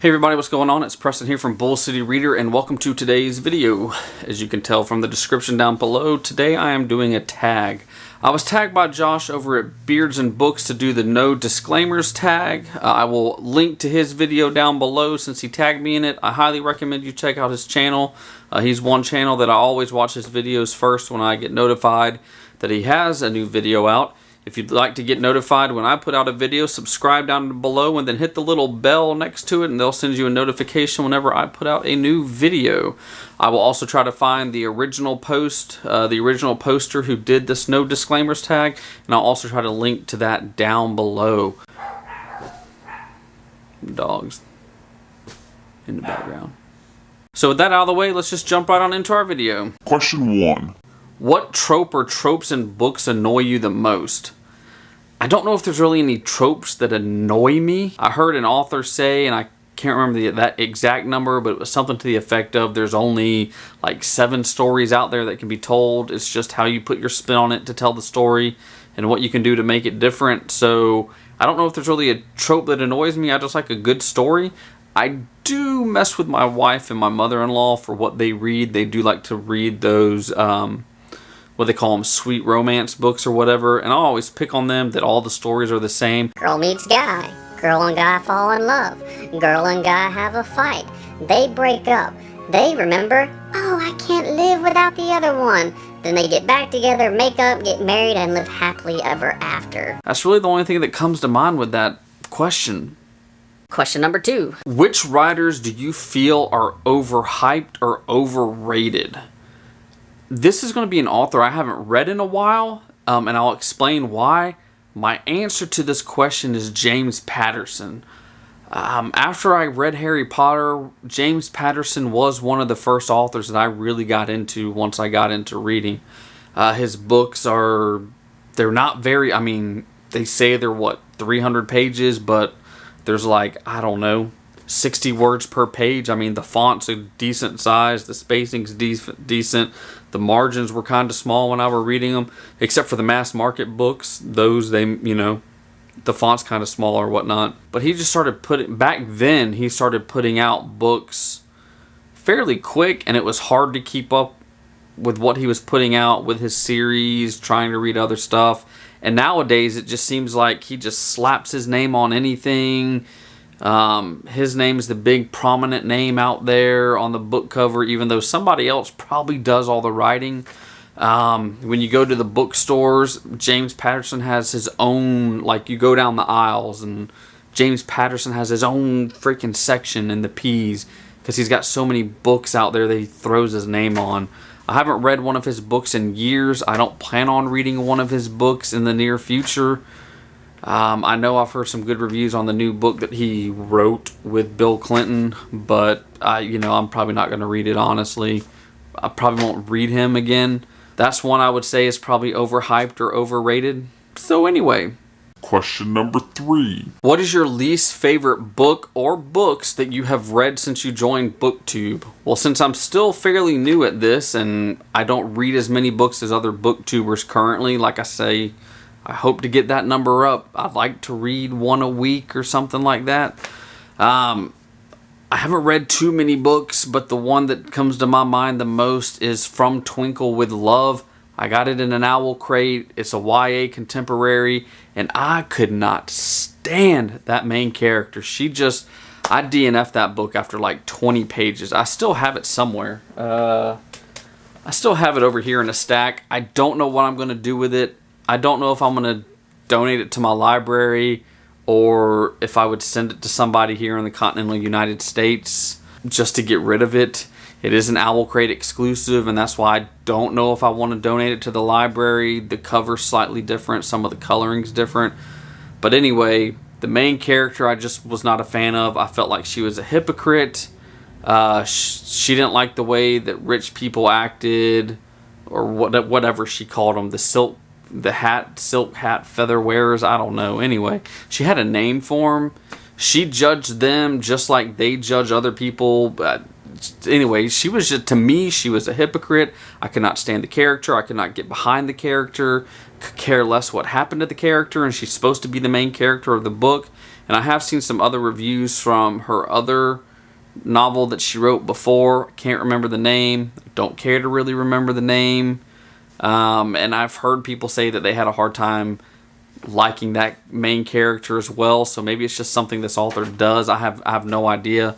Hey everybody, what's going on? It's Preston here from Bull City Reader and welcome to today's video. As you can tell from the description down below, today I am doing a tag. I was tagged by Josh over at Beards and Books to do the no disclaimers tag. I will link to his video down below since he tagged me in it. I highly recommend you check out his channel. He's one channel that I always watch his videos first when I get notified that he has a new video out. If you'd like to get notified when I put out a video, subscribe down below and then hit the little bell next to it and they'll send you a notification whenever I put out a new video. I will also try to find the original post, the original poster who did this no disclaimers tag, and I'll also try to link to that down below. Dogs in the background. So with that out of the way, let's just jump right on into our video. Question 1. What trope or tropes in books annoy you the most? I don't know if there's really any tropes that annoy me. I heard an author say, and I can't remember that exact number, but it was something to the effect of there's only like 7 stories out there that can be told. It's just how you put your spin on it to tell the story and what you can do to make it different. So I don't know if there's really a trope that annoys me. I just like a good story. I do mess with my wife and my mother-in-law for what they read. They do like to read those what they call them, sweet romance books or whatever, and I always pick on them that all the stories are the same. Girl meets guy. Girl and guy fall in love. Girl and guy have a fight. They break up. They remember, oh, I can't live without the other one. Then they get back together, make up, get married, and live happily ever after. That's really the only thing that comes to mind with that question. Question number 2. Which writers do you feel are overhyped or overrated? This is going to be an author I haven't read in a while, and I'll explain why. My answer to this question is James Patterson. After I read Harry Potter, James Patterson was one of the first authors that I really got into once I got into reading. His books they're not very, I mean, they say they're what, 300 pages, but there's like, I don't know, 60 words per page. I mean, the font's a decent size, the spacing's decent, the margins were kind of small when I were reading them, except for the mass market books. Those, the font's kind of small or whatnot. But he just started he started putting out books fairly quick, and it was hard to keep up with what he was putting out with his series, trying to read other stuff. And nowadays, it just seems like he just slaps his name on anything. His name's the big prominent name out there on the book cover, even though somebody else probably does all the writing. When you go to the bookstores, James Patterson has his own, like you go down the aisles and James Patterson has his own freaking section in the peeves because he's got so many books out there that he throws his name on. I haven't read one of his books in years. I don't plan on reading one of his books in the near future. I know I've heard some good reviews on the new book that he wrote with Bill Clinton, but I'm probably not going to read it, honestly. I probably won't read him again. That's one I would say is probably overhyped or overrated. So anyway. Question number 3. What is your least favorite book or books that you have read since you joined BookTube? Well, since I'm still fairly new at this and I don't read as many books as other BookTubers currently, like I say, I hope to get that number up. I'd like to read one a week or something like that. I haven't read too many books, but the one that comes to my mind the most is From Twinkle with Love. I got it in an owl crate. It's a YA contemporary, and I could not stand that main character. I DNF'd that book after like 20 pages. I still have it somewhere. I still have it over here in a stack. I don't know what I'm going to do with it. I don't know if I'm going to donate it to my library or if I would send it to somebody here in the continental United States just to get rid of it. It is an Owl Crate exclusive, and that's why I don't know if I want to donate it to the library. The cover's slightly different. Some of the coloring's different. But anyway, the main character I just was not a fan of. I felt like she was a hypocrite. She didn't like the way that rich people acted, or whatever she called them. Silk hat feather wearers, I don't know. Anyway, she had a name for them. She judged them just like they judge other people. Anyway, to me, she was a hypocrite. I could not stand the character. I could not get behind the character. Could care less what happened to the character, and she's supposed to be the main character of the book. And I have seen some other reviews from her other novel that she wrote before. Can't remember the name. Don't care to really remember the name. And I've heard people say that they had a hard time liking that main character as well. So maybe it's just something this author does. I have no idea.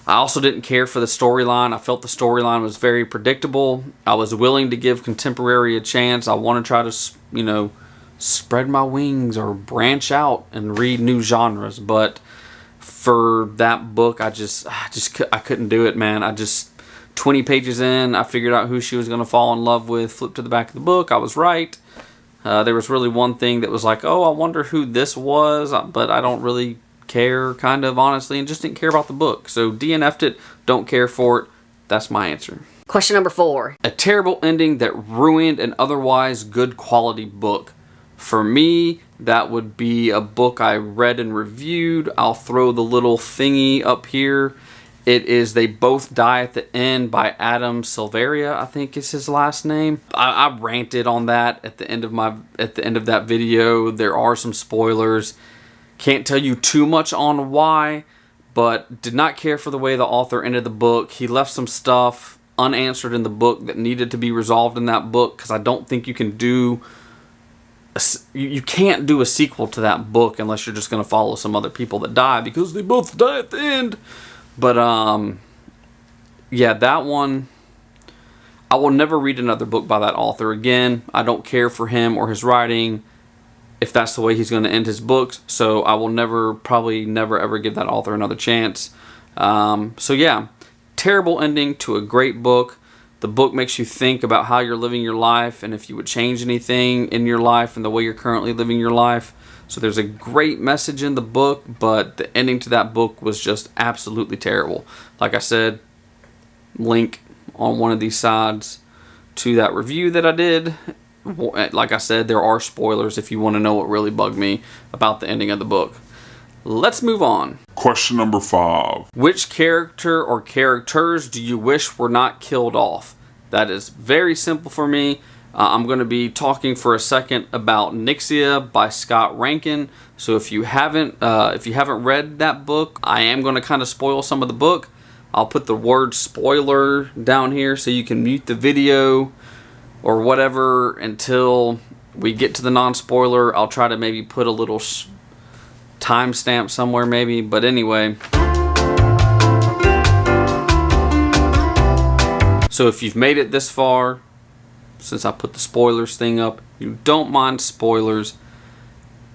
I also didn't care for the storyline. I felt the storyline was very predictable. I was willing to give contemporary a chance. I want to try to, spread my wings or branch out and read new genres. But for that book, I couldn't do it, man. 20 pages in, I figured out who she was going to fall in love with. Flipped to the back of the book. I was right. There was really one thing that was like, oh, I wonder who this was, but I don't really care, kind of, honestly, and just didn't care about the book. So DNF'd it, don't care for it. That's my answer. Question number 4. A terrible ending that ruined an otherwise good quality book. For me, that would be a book I read and reviewed. I'll throw the little thingy up here. It is They Both Die at the End by Adam Silveria, I think is his last name. I ranted on that at the end of that video. There are some spoilers. Can't tell you too much on why, but did not care for the way the author ended the book. He left some stuff unanswered in the book that needed to be resolved in that book, because I don't think you can do you can't do a sequel to that book unless you're just going to follow some other people that die, because they both die at the end. But yeah, that one, I will never read another book by that author again. I don't care for him or his writing if that's the way he's going to end his books. So I will probably never ever give that author another chance. So yeah, terrible ending to a great book. The book makes you think about how you're living your life and if you would change anything in your life and the way you're currently living your life. So there's a great message in the book, but the ending to that book was just absolutely terrible. Like I said, link on one of these sides to that review that I did. Like I said, there are spoilers if you want to know what really bugged me about the ending of the book. Let's move on. Question number 5. Which character or characters do you wish were not killed off? That is very simple for me. I'm going to be talking for a second about Nixia by Scott Rankin. So if you haven't read that book, I am going to kind of spoil some of the book. I'll put the word spoiler down here so you can mute the video or whatever until we get to the non-spoiler. I'll try to maybe put a little timestamp somewhere maybe, but anyway. So if you've made it this far, since I put the spoilers thing up, you don't mind spoilers.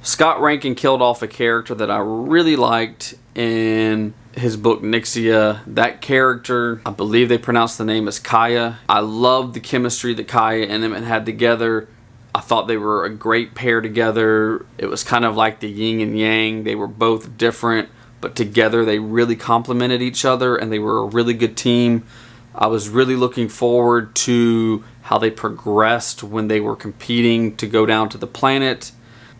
Scott Rankin killed off a character that I really liked in his book Nixia. That character, I believe they pronounced the name as Kaya. I loved the chemistry that Kaya and Emmett had together. I thought they were a great pair together. It was kind of like the yin and yang. They were both different, but together they really complemented each other and they were a really good team. I was really looking forward to how they progressed when they were competing to go down to the planet.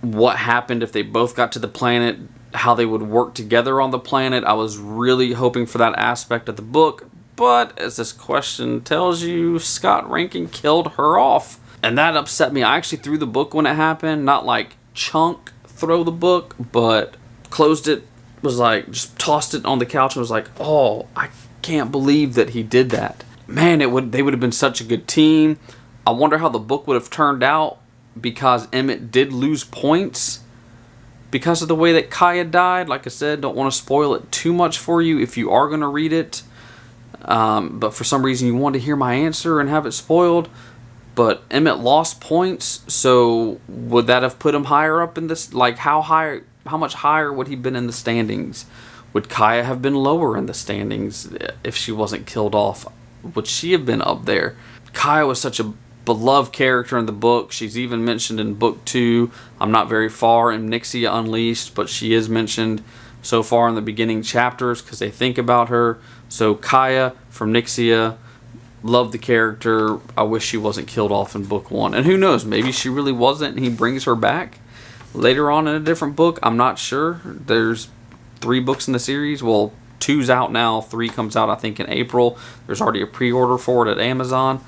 What happened if they both got to the planet, how they would work together on the planet. I was really hoping for that aspect of the book, but as this question tells you, Scott Rankin killed her off. And that upset me. I actually threw the book when it happened. Not like chunk throw the book, but closed it, was like, just tossed it on the couch and was like, oh, I can't believe that he did that. Man, they would have been such a good team. I wonder how the book would have turned out, because Emmett did lose points because of the way that Kaya died. Like I said, don't want to spoil it too much for you if you are going to read it. But for some reason you want to hear my answer and have it spoiled. But Emmett lost points, so would that have put him higher up in this? Like, how much higher would he have been in the standings? Would Kaya have been lower in the standings if she wasn't killed off? Would she have been up there? Kaya was such a beloved character in the book. She's even mentioned in book 2. I'm not very far in Nixia Unleashed, but she is mentioned so far in the beginning chapters because they think about her. So Kaya from Nixia, love the character. I wish she wasn't killed off in book 1. And who knows, maybe she really wasn't and he brings her back later on in a different book. I'm not sure. There's 3 books in the series. Well, 2's out now. 3 comes out I think in April. There's already a pre-order for it at Amazon.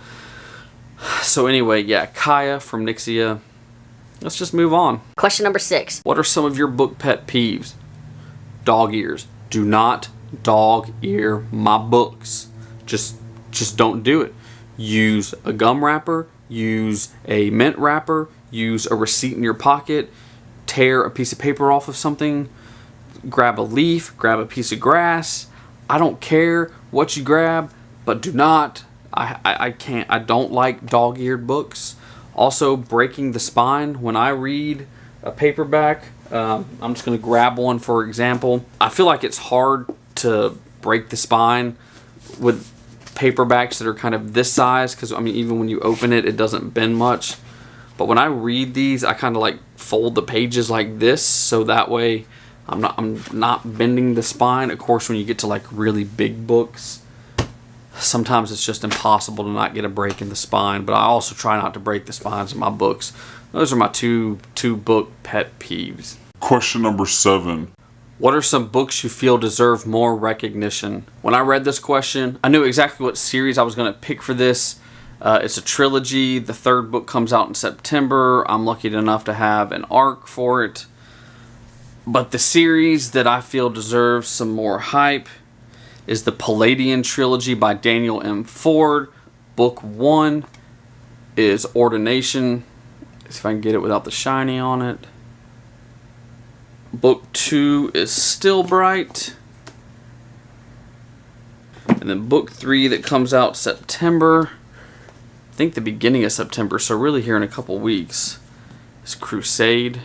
So anyway, yeah, Kaya from Nixia. Let's just move on. Question number 6. What are some of your book pet peeves? dog ears. Do not dog ear my books. Just don't do it. Use a gum wrapper, use a mint wrapper, use a receipt in your pocket, tear a piece of paper off of something, grab a leaf, grab a piece of grass. I don't care what you grab, but do not. I don't like dog-eared books. Also, breaking the spine. When I read a paperback, I'm just going to grab one for example. I feel like it's hard to break the spine with paperbacks that are kind of this size, because I mean, even when you open it, it doesn't bend much. But when I read these, I kind of like fold the pages like this, so that way I'm not bending the spine. Of course, when you get to like really big books, sometimes it's just impossible to not get a break in the spine. But I also try not to break the spines in my books. Those are my two book pet peeves. Question number 7. What are some books you feel deserve more recognition? When I read this question, I knew exactly what series I was going to pick for this. It's a trilogy. The 3rd book comes out in September. I'm lucky enough to have an arc for it. But the series that I feel deserves some more hype is the Palladian trilogy by Daniel M. Ford. Book 1 is Ordination. Let's see if I can get it without the shiny on it. Book 2 is Still Bright. And then book 3 that comes out September, I think the beginning of September, so really here in a couple weeks, is Crusade.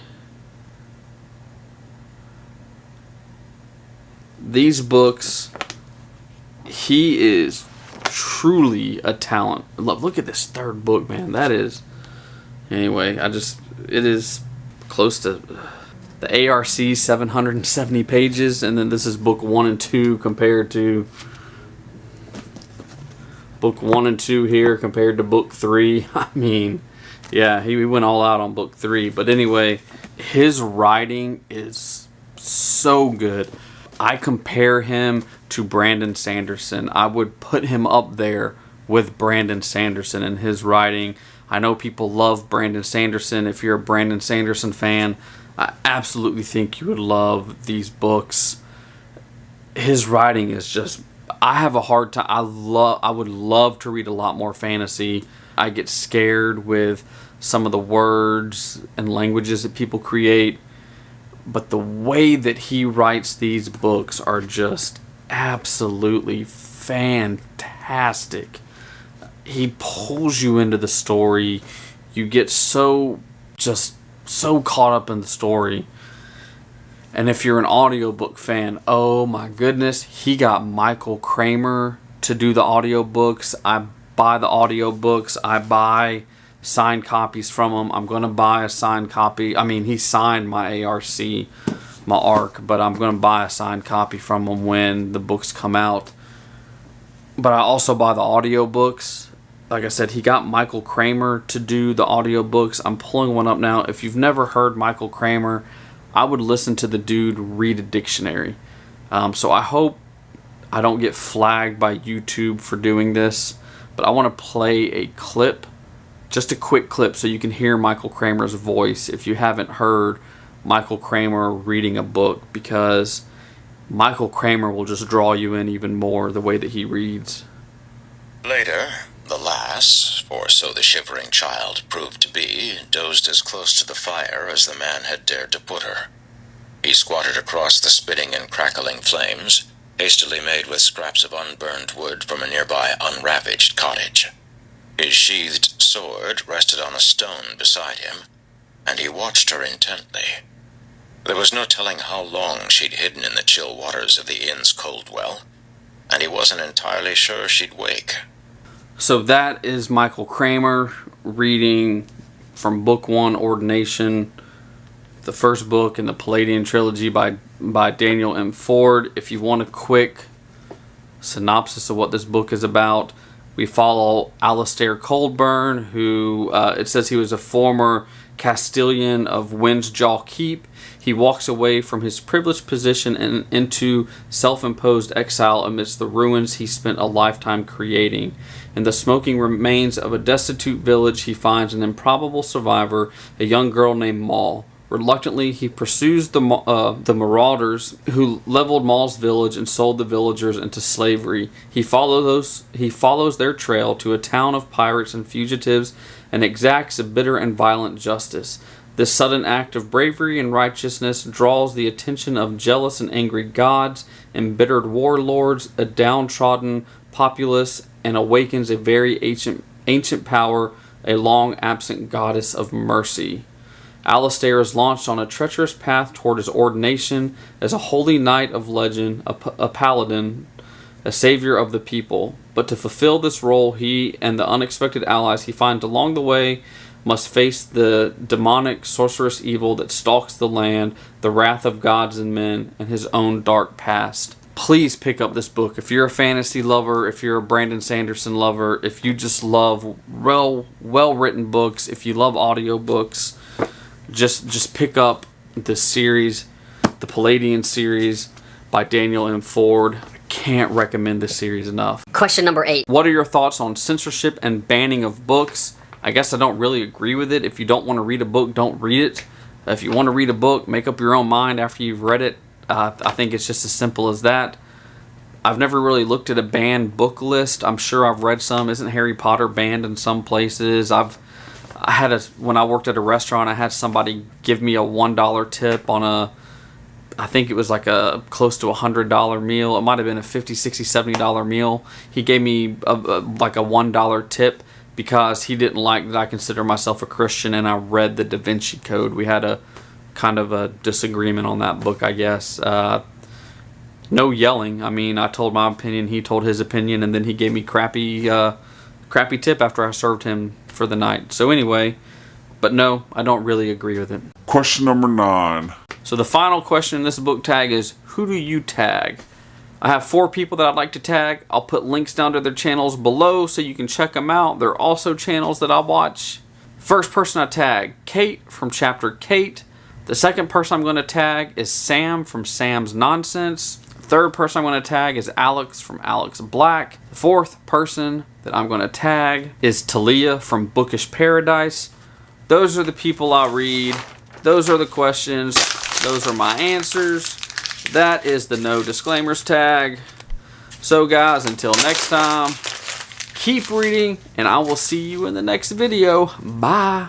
These books, he is truly a talent. Look at this 3rd book, man. That is, anyway, it is close to the ARC 770 pages, and then this is book 1 and 2 compared to book 1 and 2 here compared to book 3. I mean, yeah, he went all out on book 3. But anyway, his writing is so good. I compare him to Brandon Sanderson. I would put him up there with Brandon Sanderson in his writing. I know people love Brandon Sanderson. If you're a Brandon Sanderson fan, I absolutely think you would love these books. His writing is just, I have a hard time. I would love to read a lot more fantasy. I get scared with some of the words and languages that people create. But the way that he writes these books are just absolutely fantastic. He pulls you into the story. You get so caught up in the story. And if you're an audiobook fan, oh my goodness, he got Michael Kramer to do the audiobooks. I buy the audiobooks. I buy signed copies from him. I'm going to buy a signed copy. I mean, he signed my ARC, but I'm going to buy a signed copy from him when the books come out. But I also buy the audiobooks. Like I said, he got Michael Kramer to do the audiobooks. I'm pulling one up now. If you've never heard Michael Kramer, I would listen to the dude read a dictionary. So I hope I don't get flagged by YouTube for doing this. But I want to play a clip, just a quick clip, so you can hear Michael Kramer's voice if you haven't heard Michael Kramer reading a book, because Michael Kramer will just draw you in even more the way that he reads. Later, the lass, for so the shivering child proved to be, dozed as close to the fire as the man had dared to put her. He squatted across the spitting and crackling flames, hastily made with scraps of unburned wood from a nearby unravaged cottage. His sheathed sword rested on a stone beside him, and he watched her intently. There was no telling how long she'd hidden in the chill waters of the inn's cold well, and he wasn't entirely sure she'd wake. So that is Michael Kramer reading from book 1, Ordination, the first book in the Palladian trilogy by Daniel M. Ford. If you want a quick synopsis of what this book is about, we follow Alistair Coldburn, who it says he was a former Castellan of Windsjaw Keep. He walks away from his privileged position and into self-imposed exile amidst the ruins he spent a lifetime creating. In the smoking remains of a destitute village, he finds an improbable survivor, a young girl named Maul. Reluctantly, he pursues the marauders who leveled Maul's village and sold the villagers into slavery. He follows their trail to a town of pirates and fugitives and exacts a bitter and violent justice. This sudden act of bravery and righteousness draws the attention of jealous and angry gods, embittered warlords, a downtrodden populace, and awakens a very ancient power, a long absent goddess of mercy. Alistair is launched on a treacherous path toward his ordination as a holy knight of legend, a paladin, a savior of the people. But to fulfill this role, he and the unexpected allies he finds along the way must face the demonic sorcerous evil that stalks the land, the wrath of gods and men, and his own dark past. Please pick up this book. If you're a fantasy lover, if you're a Brandon Sanderson lover, if you just love well-written books, if you love audiobooks, just pick up this series, the Palladian series by Daniel M. Ford. I can't recommend this series enough. Question number 8. What are your thoughts on censorship and banning of books? I guess I don't really agree with it. If you don't want to read a book, don't read it. If you want to read a book, make up your own mind after you've read it. I think it's just as simple as that. I've never really looked at a banned book list. I'm sure I've read some. Isn't Harry Potter banned in some places? When I worked at a restaurant, I had somebody give me a $1 tip on I think it was like a close to $100 meal. It might have been a $50, $60, $70 meal. He gave me like a $1 tip because he didn't like that I consider myself a Christian and I read the Da Vinci Code. We had a kind of a disagreement on that book, I guess. No yelling. I mean, I told my opinion, he told his opinion, and then he gave me crappy tip after I served him for the night. So anyway, but no, I don't really agree with it. Question number 9. So the final question in this book tag is, who do you tag? I have 4 people that I'd like to tag. I'll put links down to their channels below so you can check them out. They're also channels that I watch. First person I tag, Kate from Chapter Kate. The second person I'm going to tag is Sam from Sam's Nonsense. Third person I'm going to tag is Alex from Alex Black. The fourth person that I'm going to tag is Talia from Bookish Paradise. Those are the people I read. Those are the questions. Those are my answers. That is the no disclaimers tag. So guys, until next time, keep reading, and I will see you in the next video. Bye.